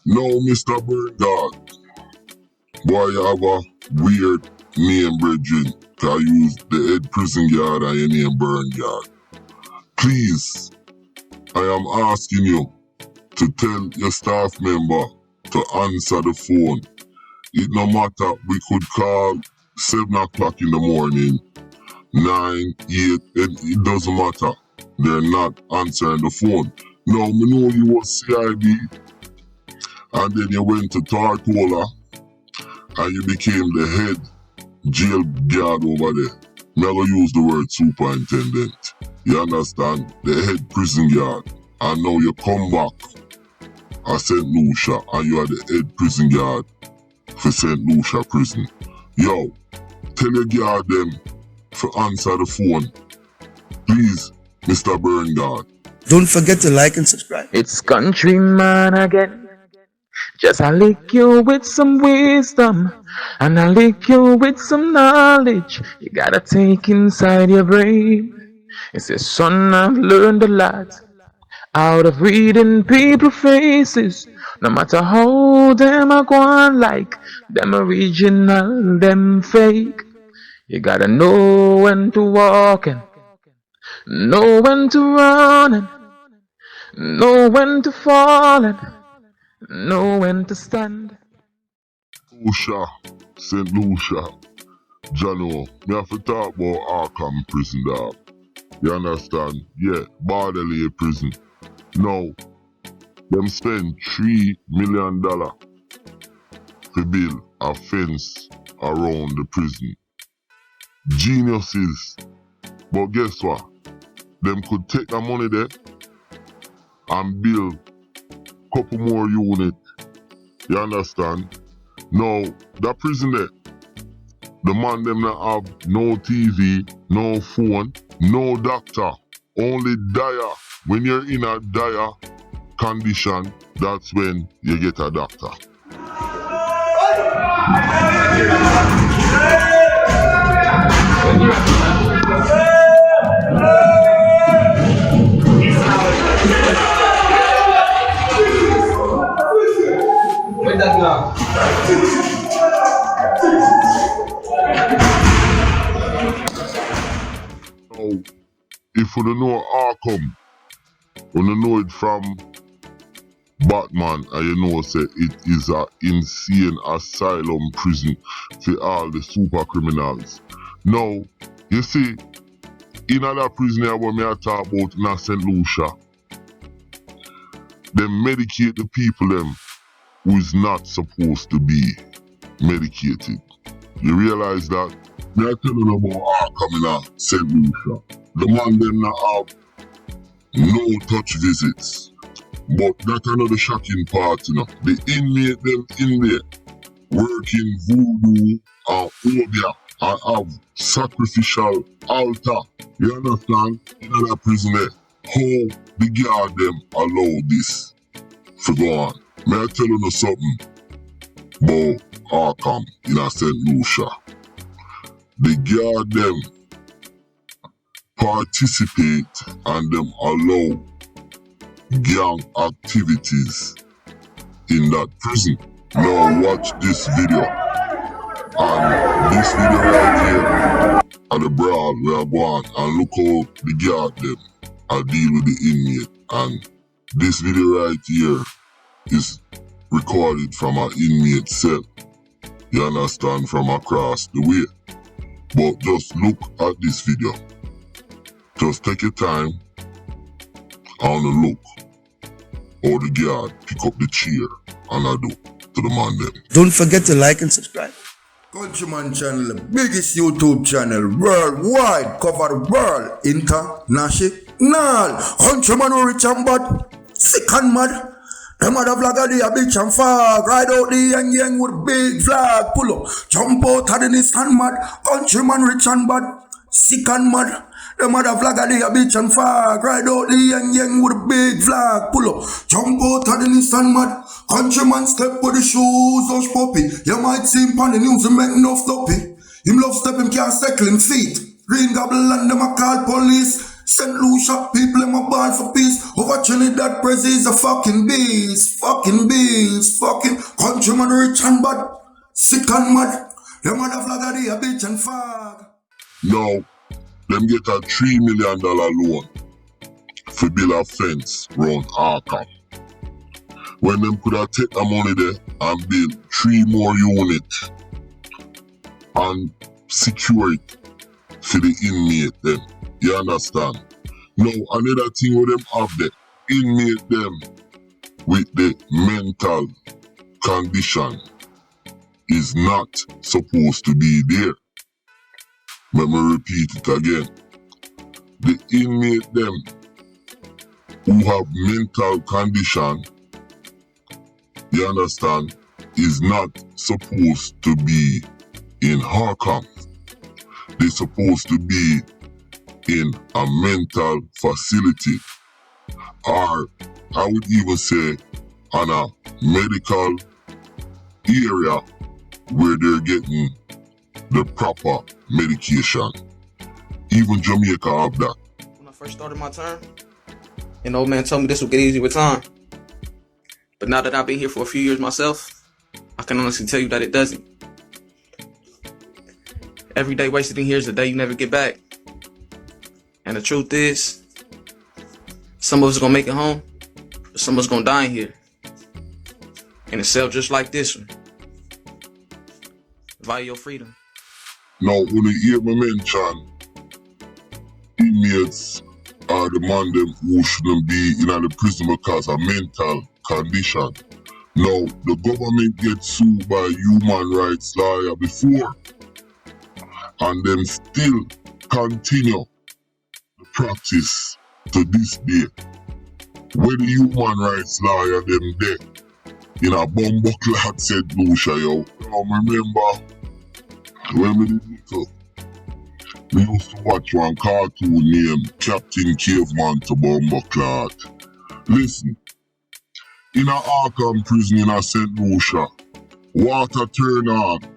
No, Mr. Burndog. Boy, you have a weird name, brethren. I use the head prison guard and your name Burndog. Please, I am asking you to tell your staff member to answer the phone. It no matter, we could call 7 o'clock in the morning, 9, 8, it doesn't matter. They're not answering the phone. Now, me know you was CID, and then you went to Tortola, and you became the head jail guard over there. I'm gonna use the word superintendent. You understand? The head prison guard. And now you come back at St Lucia, and you are the head prison guard for St Lucia prison. Yo, tell your guard them to answer the phone. Please, Mr. Burndog. Don't forget to like and subscribe. It's countryman again. Just I lick you with some wisdom, and I lick you with some knowledge. You gotta take inside your brain. It says, son, I've learned a lot out of reading people faces. No matter how them are going, like them original, them fake. You gotta know when to walk and know when to run and know when to fall and know when to stand. Lucia, St. Lucia, Jano, me have to talk about Arkham prison, dog. You understand? Yeah, Bordelais prison. Now, them spend $3 million to build a fence around the prison. Geniuses. But guess what? Them could take the money there and build a couple more units. You understand? Now, that prison there, the man them not have no TV, no phone, no doctor, only dire. When you're in a dire condition, that's when you get a doctor. Now, if you don't know Arkham, you know it from Batman, and you know say it is an insane asylum prison for all the super criminals. Now, you see, in other prison here what I talk about in St. Lucia, they medicate the people them who is not supposed to be medicated. You realize that? Me I tell you about Arkham in St. Lucia. The man them not have no touch visits. But that's another shocking part, you know. The inmate them in there working voodoo and obia and have sacrificial altar. You understand? In that prison there, how the guard them allow this to go on. May I tell you something about Arkham in St. Lucia? The guard them participate and them allow gang activities in that prison. Now watch this video. And this video right here at the brawl we are going, and look how the guard them are deal with the inmate. And this video right here is recorded from an inmate cell. You understand, from across the way. But just look at this video. Just take your time and look how the guard pick up the chair and I do to the man them. Don't forget to like and subscribe. Countryman channel, the biggest YouTube channel worldwide, cover the world, international. Countryman who rich and bad, sick and mad. The mother vlogger they a bitch and fag, ride out the yang with big flag, pull up, jump out at the Nissan mad. Countryman rich and bad, sick and mad. The mother vlogger they a bitch and fag, ride out the yang with big flag, pull up, jump out at the Nissan mad. Countryman step with the shoes, hush puppy. You might see him on the news and make enough stoppy. Him love step, him can't settle him feet. Green gobble and them a call police. St Lucia, people in my ball for peace. Over Trinidad, Prezi is a fucking beast. Fucking beast. Fucking countryman rich and bad. Sick and mad. Them mother flag a day, a bitch and fag. Now, them get a $3 million loan for build a fence round Arkham. When them could have take the money there and build 3 more units and secure it for the inmate them. You understand? Now, another thing with them have the inmate them with the mental condition is not supposed to be there. Let me repeat it again. The inmate them who have mental condition, you understand, is not supposed to be in Harkham. They're supposed to be in a mental facility, or I would even say on a medical area where they're getting the proper medication. Even Jamaica have that. When I first started my term, an old man told me this would get easy with time. But now that I've been here for a few years myself, I can honestly tell you that it doesn't. Every day wasted in here is a day you never get back. And the truth is, some of us are gonna make it home, but some of us gonna die in here. In a cell just like this one. Value your freedom. Now, when you hear me mention inmates are the man them who shouldn't be in the prison because of mental condition. Now, the government gets sued by human rights lawyer before, and them still continue the practice to this day. Where the human rights lawyer them there in a bumbuckler St Lucia, yo. Remember when we did little, we used to watch one cartoon named Captain Caveman to Bumbuckler. Listen, in a Arkham prison in a St Lucia, water turn on 2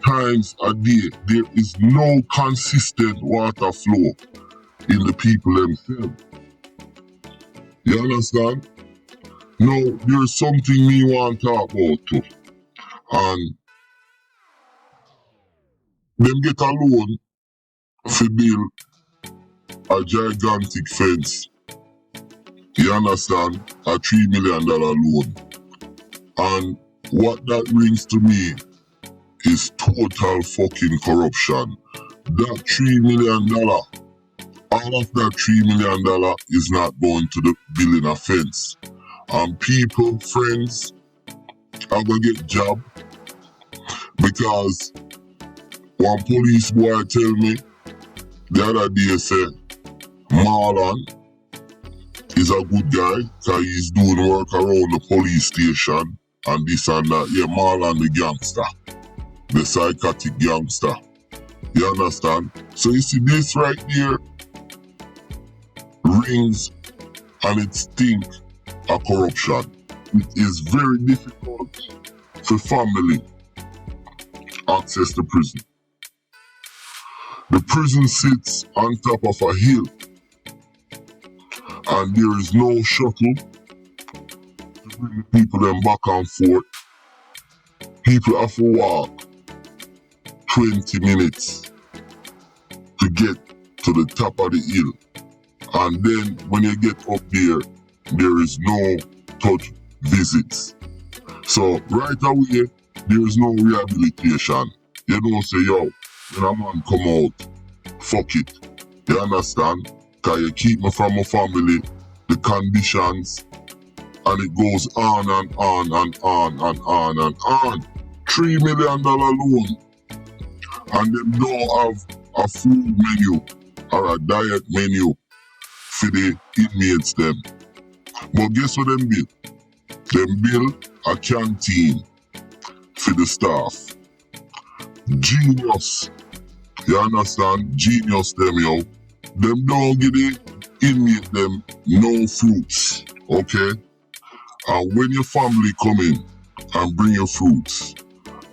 times a day. There is no consistent water flow in the people themselves. You understand? Now, there's something me want to talk about too. And them get a loan for build a gigantic fence. You understand? A $3 million loan. And what that brings to me is total fucking corruption. That $3 million, all of that $3 million is not going to the building a fence. And people, friends, are gonna get job because one police boy tell me the other day say Marlon is a good guy because he's doing work around the police station and this and that. Yeah, Marlon the gangster, the psychotic gangster. You understand? So you see this right here rings and it stinks of corruption. It is very difficult for family access to prison. The prison sits on top of a hill and there is no shuttle to bring the people them back and forth. People have to walk 20 minutes to get to the top of the hill. And then when you get up there is no touch visits. So right away, there is no rehabilitation. You don't say, yo, when a man come out, fuck it. You understand? Because you keep me from my family, the conditions, and it goes on and on and on and on and on. $3 million loan. And them don't have a food menu or a diet menu for the inmates them. But guess what them build? Them build a canteen for the staff. Genius. You understand? Genius them, yo. Them don't give the inmate them no fruits. Okay? And when your family come in and bring your fruits,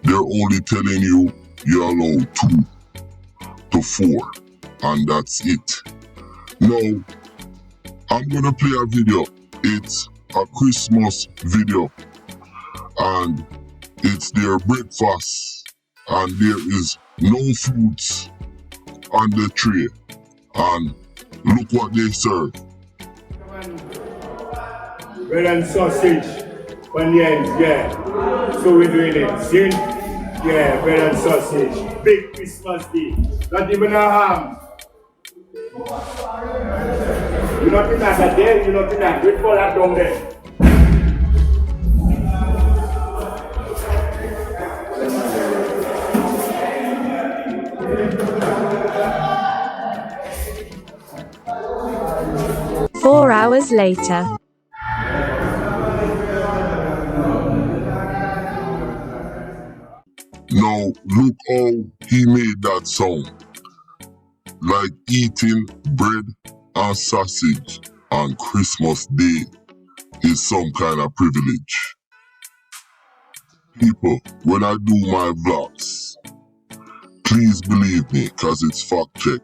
they're only telling you you're allowed 2 to 4. And that's it. Now, I'm gonna play a video. It's a Christmas video. And it's their breakfast. And there is no fruits on the tray. And look what they serve. Bread and sausage, onions, yeah. So we're doing it. See? Yeah, bread and sausage. Big Christmas Day. Not even a ham. You're not in that there, you're not in that. Wait for that down there. 4 hours later. Now look how he made that sound. Like eating bread and sausage on Christmas Day is some kind of privilege. People, when I do my vlogs, please believe me, cause it's fact check.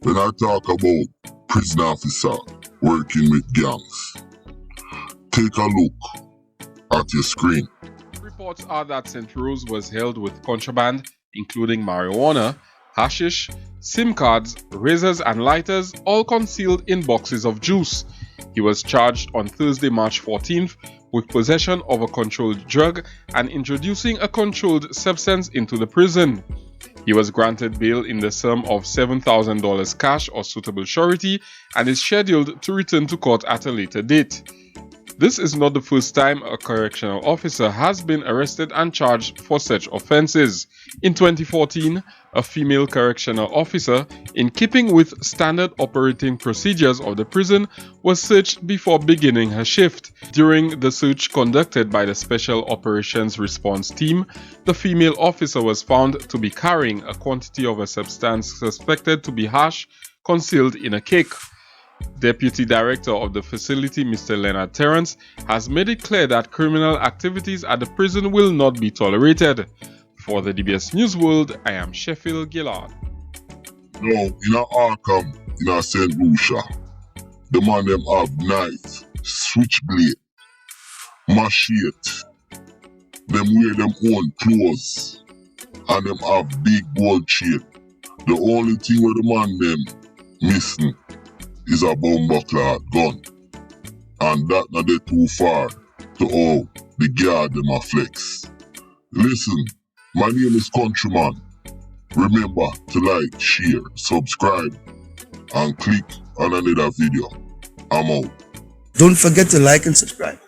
When I talk about prison officer working with gangs, take a look at your screen. Reports are that St. Rose was held with contraband, including marijuana, hashish, SIM cards, razors and lighters, all concealed in boxes of juice. He was charged on Thursday, March 14th with possession of a controlled drug and introducing a controlled substance into the prison. He was granted bail in the sum of $7,000 cash or suitable surety and is scheduled to return to court at a later date. This is not the first time a correctional officer has been arrested and charged for such offences. In 2014, a female correctional officer, in keeping with standard operating procedures of the prison, was searched before beginning her shift. During the search conducted by the Special Operations Response Team, the female officer was found to be carrying a quantity of a substance suspected to be hash concealed in a cake. Deputy Director of the facility, Mr. Leonard Terrence, has made it clear that criminal activities at the prison will not be tolerated. For the DBS News World, I am Sheffield Gillard. Now, in a Arkham, in a St Lucia, the man them have knife, switchblade, machete, them wear them own clothes, and them have big gold chain. The only thing where the man them missing is a bomber-clad gun. And that not get too far to all the guard them a flex. Listen, my name is Countryman. Remember to like, share, subscribe, and click on another video. I'm out. Don't forget to like and subscribe.